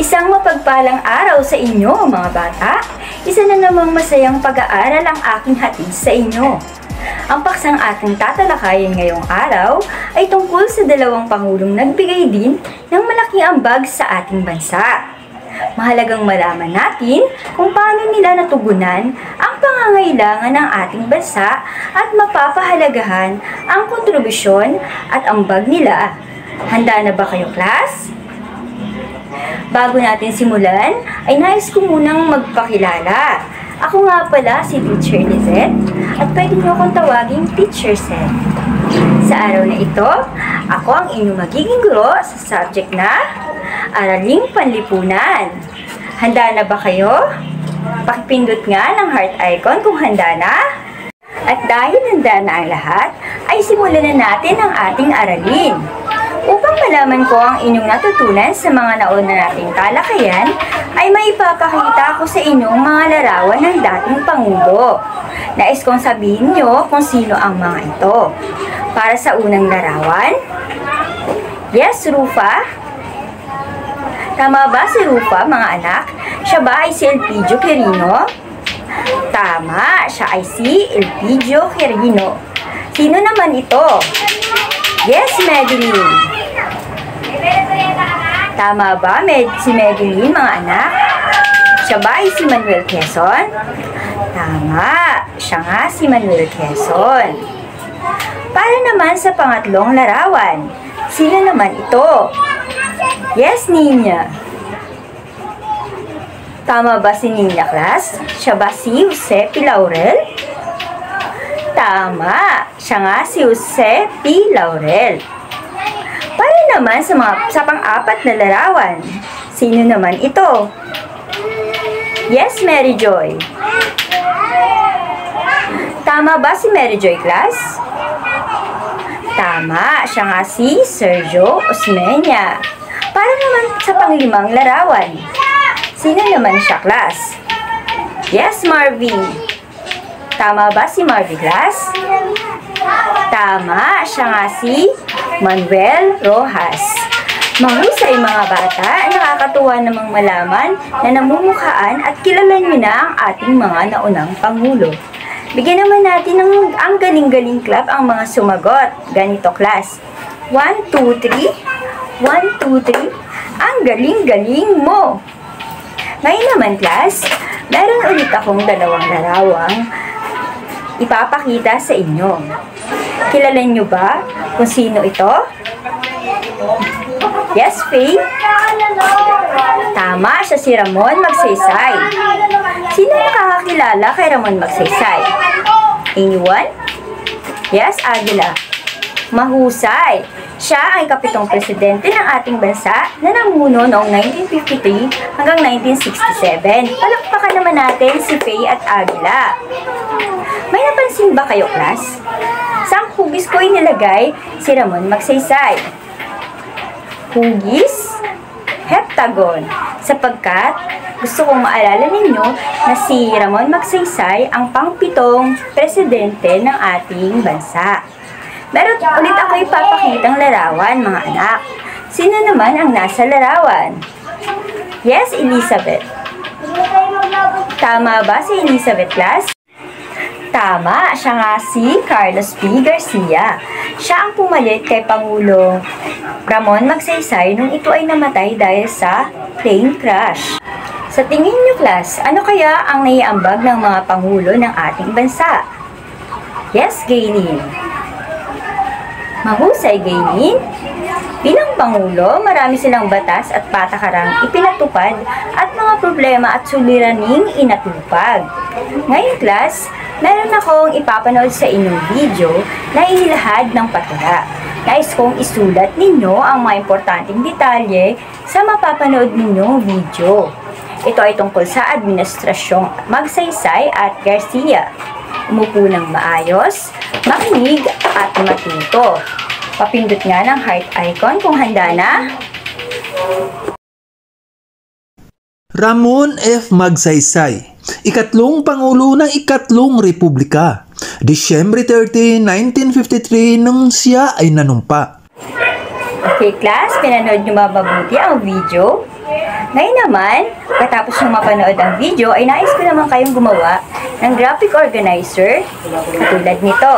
Isang mapagpalang araw sa inyo, mga bata. Isa na namang masayang pag-aaral ang aking hatid sa inyo. Ang paksang ating tatalakayin ngayong araw ay tungkol sa dalawang pangulong nagbigay din ng malaking ambag sa ating bansa. Mahalagang malaman natin kung paano nila natugunan ang pangangailangan ng ating bansa at mapapahalagahan ang kontribusyon at ambag nila. Handa na ba kayo, class? Bago natin simulan, ay nais ko munang magpakilala. Ako nga pala si Teacher Lizette at pwede niyo akong tawaging Teacher Seth. Sa araw na ito, ako ang inyong magiging guro sa subject na Araling Panlipunan. Handa na ba kayo? Pakipindot nga ng heart icon kung handa na. At dahil handa na ang lahat, ay simulan na natin ang ating aralin. Upang malaman ko ang inyong natutunan sa mga nauna nating talakayan, ay maipapakita ko sa inyong mga larawan ng dating Pangulo. Nais kong sabihin nyo kung sino ang mga ito. Para sa unang larawan, yes, Rufa. Tama ba si Rufa, mga anak? Siya ba ay si Elpidio Quirino? Tama, siya ay si Elpidio Quirino. Sino naman ito? Yes, Madeline. Tama ba si Madeline, mga anak? Siya ba ay si Manuel Quezon? Tama, siya nga si Manuel Quezon. Para naman sa pangatlong larawan, sino naman ito? Yes, Nina. Tama ba si Nina, class? Siya ba si Jose P. Laurel? Tama, siya nga si Jose P. Laurel. Para naman sa pang-apat na larawan, sino naman ito? Yes, Mary Joy. Tama ba si Mary Joy, class? Tama, siya nga si Sergio Osmeña. Para naman sa panglimang larawan, sino naman siya, class? Yes, Marvin. Tama ba si Marvin, class? Tama, siya nga si Manuel Rojas. Mahusay, mga bata, nakakatuwa namang malaman na namumukhaan at kilala nyo na ang ating mga naunang Pangulo. Bigyan naman natin ng ang galing-galing clap ang mga sumagot. Ganito, class. 1, 2, 3. 1, 2, 3. Ang galing-galing mo! Ngayon naman, class, meron ulit akong dalawang larawang ipapakita sa inyo. Kilala nyo ba kung sino ito? Yes, Faye? Tama, siya si Ramon Magsaysay. Sino nakakakilala kay Ramon Magsaysay? Anyone? Yes, Aguila. Mahusay. Siya ay kapitong presidente ng ating bansa na namuno noong 1953 hanggang 1967. Palakpakan naman natin si Faye at Aguila. May napansin ba kayo, class? Sa hugis ko inilagay si Ramon Magsaysay. Hugis, heptagon, sapagkat gusto kong maalala ninyo na si Ramon Magsaysay ang pang-pitong presidente ng ating bansa. Meron ulit ako ipapakitang larawan, mga anak. Sino naman ang nasa larawan? Yes, Elizabeth. Tama ba si Elizabeth, class? Tama, siya nga si Carlos P. Garcia. Siya ang pumalit kay Pangulong Ramon Magsaysay nung ito ay namatay dahil sa plane crash. Sa tingin niyo, class, ano kaya ang naiambag ng mga Pangulo ng ating bansa? Yes, Gaylene. Mahusay, Gaylene. Bilang Pangulo, marami silang batas at patakarang ipinatupad at mga problema at suliraning inatupag. Ngayon, class, meron akong ipapanood sa inyong video na inilahad ng patula. Nais kong isulat ninyo ang mga importanteng detalye sa mapapanood ninyong video. Ito ay tungkol sa administrasyong Magsaysay at Garcia. Umupo ng maayos, makinig at matuto. Papindot nga ng heart icon kung handa na. Ramon F. Magsaysay, ikatlong Pangulo ng ikatlong Republika. Disyembre 30, 1953 nang siya ay nanumpa. Okay, class, pinanood nyo ba mabuti ang video? Ngayon naman, katapos yung mapanood ang video, ay nais ko naman kayong gumawa ng graphic organizer katulad nito.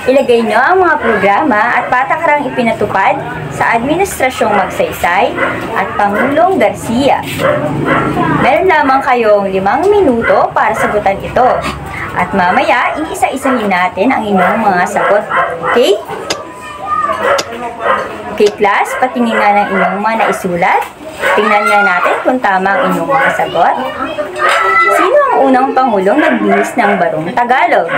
Ilagay nyo ang mga programa at patakarang ipinatupad sa Administrasyong Magsaysay at Pangulong Garcia. Meron lamang kayong 5 minuto para sagutan ito. At mamaya, iisa-isahin natin ang inyong mga sagot. Okay? Okay, class, patingin nga ng inyong mga naisulat. Tingnan nga natin kung tama ang inyong mga sagot. Sino ang unang Pangulong nagbihis ng Barong Tagalog?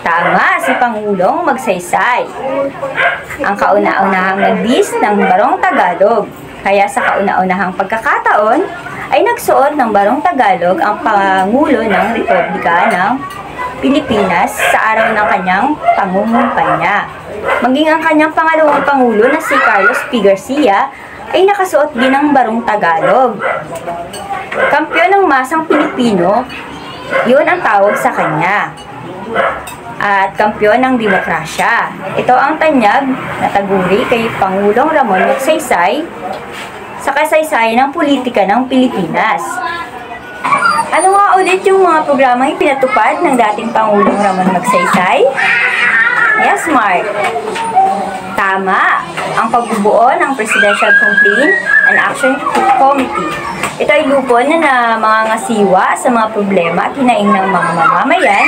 Tama, si Pangulong Magsaysay. Ang kauna-unahang nagbihis ng Barong Tagalog. Kaya sa kauna-unahang pagkakataon, ay nagsuot ng Barong Tagalog ang Pangulo ng Republika ng Pilipinas sa araw ng kanyang pangungumpanya. Maging ang kanyang pangalawang Pangulo na si Carlos P. Garcia ay nakasuot din ng Barong Tagalog. Kampiyon ng masang Pilipino, yun ang tawag sa kanya. At kampiyon ng demokrasya. Ito ang tanyag na taguri kay Pangulong Ramon Magsaysay sa kasaysayan ng politika ng Pilipinas. Ano nga ulit yung mga programang ipinatupad ng dating Pangulong Ramon Magsaysay? Yes, Mark. Tama, ang pagbubuo ng Presidential Complaint and Action Committee. Ito ay lupon na mga ngasiwa sa mga problema at hinaing ng mga mamamayan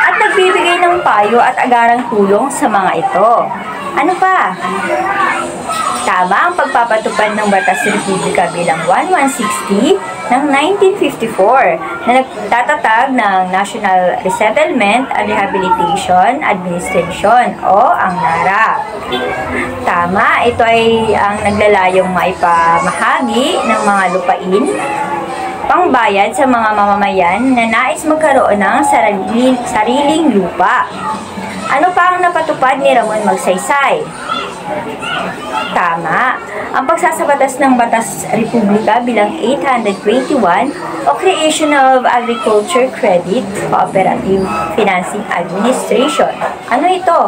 at nagbibigay ng payo at agarang tulong sa mga ito. Ano pa? Tama ang pagpapatupad ng Batas Republika bilang 1160 ng 1954 na nagtatatag ng National Resettlement and Rehabilitation Administration o ang NARA. Tama, ito ay ang naglalayong maipamahagi ng mga lupain pangbayad sa mga mamamayan na nais magkaroon ng sariling lupa. Ano pa ang napatupad ni Ramon Magsaysay? Tama, ang pagsasabatas ng Batas Republika bilang 821 o Creation of Agriculture Credit Cooperative Financing Administration. Ano ito?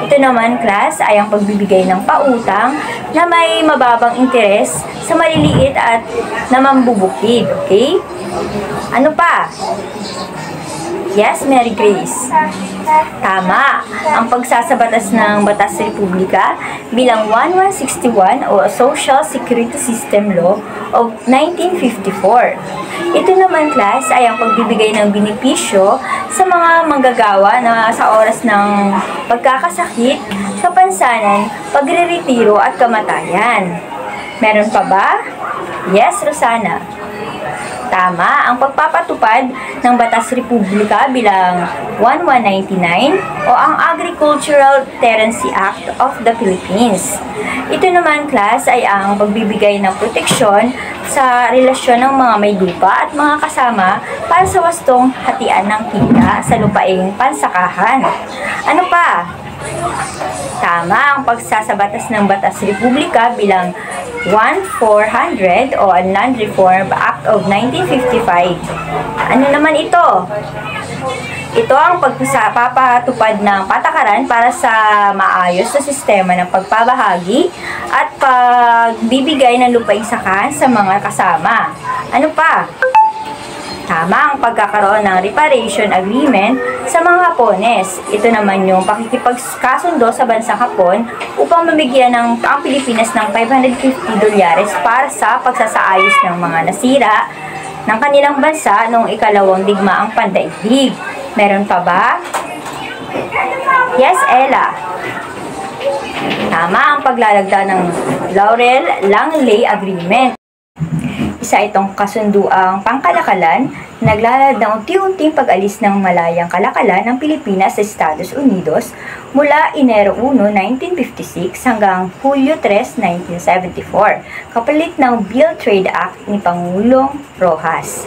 Ito naman, class, ay ang pagbibigay ng pautang na may mababang interes sa maliliit at namambubukid. Okay? Ano pa? Yes, Mary Grace. Tama, ang pagsasabatas ng Batas Republika bilang 1161 o Social Security System Law of 1954. Ito naman, class, ay ang pagbibigay ng benepisyo sa mga manggagawa na sa oras ng pagkakasakit, kapansanan, pagre-retiro at kamatayan. Meron pa ba? Yes, Rosana. Tama, ang pagpapatupad ng Batas Republika bilang 1199 o ang Agricultural Tenancy Act of the Philippines. Ito naman, class, ay ang pagbibigay ng proteksyon sa relasyon ng mga may lupa at mga kasama para sa wastong hatian ng kita sa lupaing pansakahan. Ano pa? Tama, ang pagsasabatas ng Batas Republika bilang 1400 o Land Reform Act of 1955. Ano naman ito? Ito ang pagpapatupad ng patakaran para sa maayos na sistema ng pagpabahagi at pagbibigay ng lupaing sakahan sa mga kasama. Ano pa? Tama ang pagkakaroon ng reparation agreement sa mga Hapones. Ito naman yung pakikipagkasundo sa bansang Hapon upang mabigyan ang Pilipinas ng $550 para sa pagsasaayos ng mga nasira ng kanilang bansa noong ikalawang digmaang pandaigdig. Meron pa ba? Yes, Ella. Tama ang paglalagda ng Laurel-Langley Agreement. Isa itong kasunduang pangkalakalan na naglalad ng unti-unting pag-alis ng malayang kalakalan ng Pilipinas sa Estados Unidos mula Enero 1, 1956 hanggang Hulyo 3, 1974, kapalit ng Bill Trade Act ni Pangulong Rojas.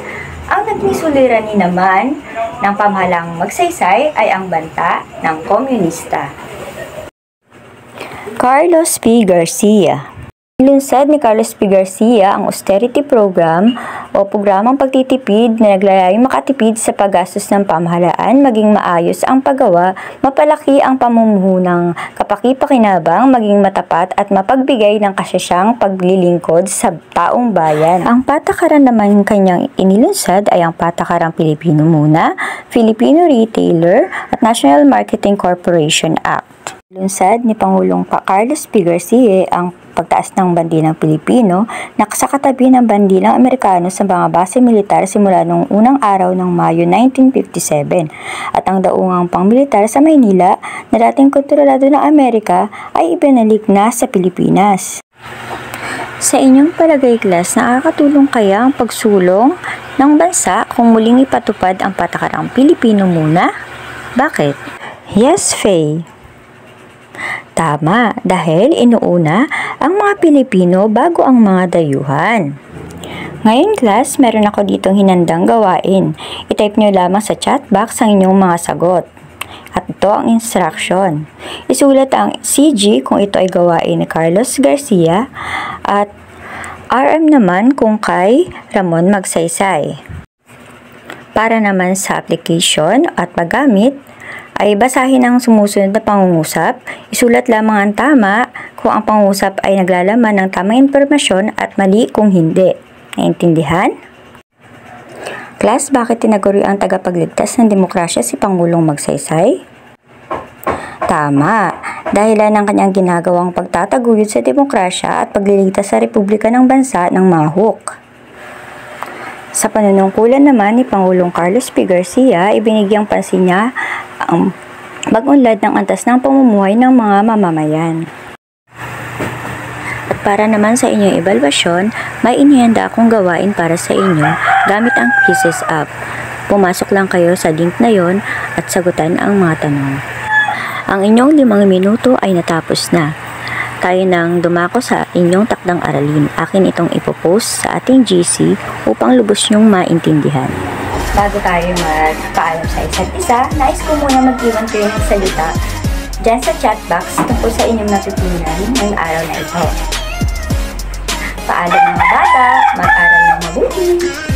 Ang naging suliranin naman ng pamahalang Magsaysay ay ang banta ng komunista. Carlos P. Garcia. Nilunsad ni Carlos P. Garcia ang austerity program o programang pagtitipid na naglayayong makatipid sa paggastos ng pamahalaan, maging maayos ang paggawa, mapalaki ang pamumuho ng kapaki-pakinabang, maging matapat at mapagbigay ng kasasyang paglilingkod sa taong bayan. Ang patakaran naman kanyang inilunsad ay ang Patakarang Pilipino Muna, Filipino Retailer at National Marketing Corporation Act. Lunsad ni Pangulong Carlos P. Garcia ang pagtaas ng bandilang Pilipino na sa katabi ng bandilang Amerikano sa mga base militar simula noong unang araw ng Mayo 1957 at ang daungang pangmilitar sa Maynila na dating kontrolado ng Amerika ay ibinalik na sa Pilipinas. Sa inyong palagay, class, nakakatulong kaya ang pagsulong ng bansa kung muling ipatupad ang Patakarang Pilipino Muna? Bakit? Yes, Faye. Tama, dahil inuuna ang mga Pilipino bago ang mga dayuhan. Ngayon, class, meron ako ditong hinandang gawain. I-type nyo lamang sa chat box ang inyong mga sagot. At ito ang instruction. Isulat ang CG kung ito ay gawain ni Carlos Garcia at RM naman kung kay Ramon Magsaysay. Para naman sa application at paggamit, ay basahin ang sumusunod na pangungusap, isulat lamang ang tama kung ang pangungusap ay naglalaman ng tamang impormasyon at mali kung hindi. Naintindihan? Class, bakit tinaguri ang tagapagligtas ng demokrasya si Pangulong Magsaysay? Tama, dahilan ng kanyang ginagawang pagtataguyod sa demokrasya at pagliligtas sa Republika ng Bansa ng mga huk. Sa panunungkulan naman ni Pangulong Carlos P. Garcia, ibinigyang pansin niya ang pag-unlad ng antas ng pamumuhay ng mga mamamayan. At para naman sa inyong ebalwasyon, may inihanda akong gawain para sa inyo gamit ang Quizzes app. Pumasok lang kayo sa link na yon at sagutan ang mga tanong. Ang inyong 5 minuto ay natapos na. Tayo nang dumako sa inyong takdang aralin. Akin itong ipopost sa ating GC upang lubos nyong maintindihan. Bago tayo magpaalam sa isa't isa, nais ko muna mag-iwan kayo ng salita dyan sa chat box tungkol sa inyong natutunan ngayong araw na ito. Paalam mga bata, mag-aral ng mabuti!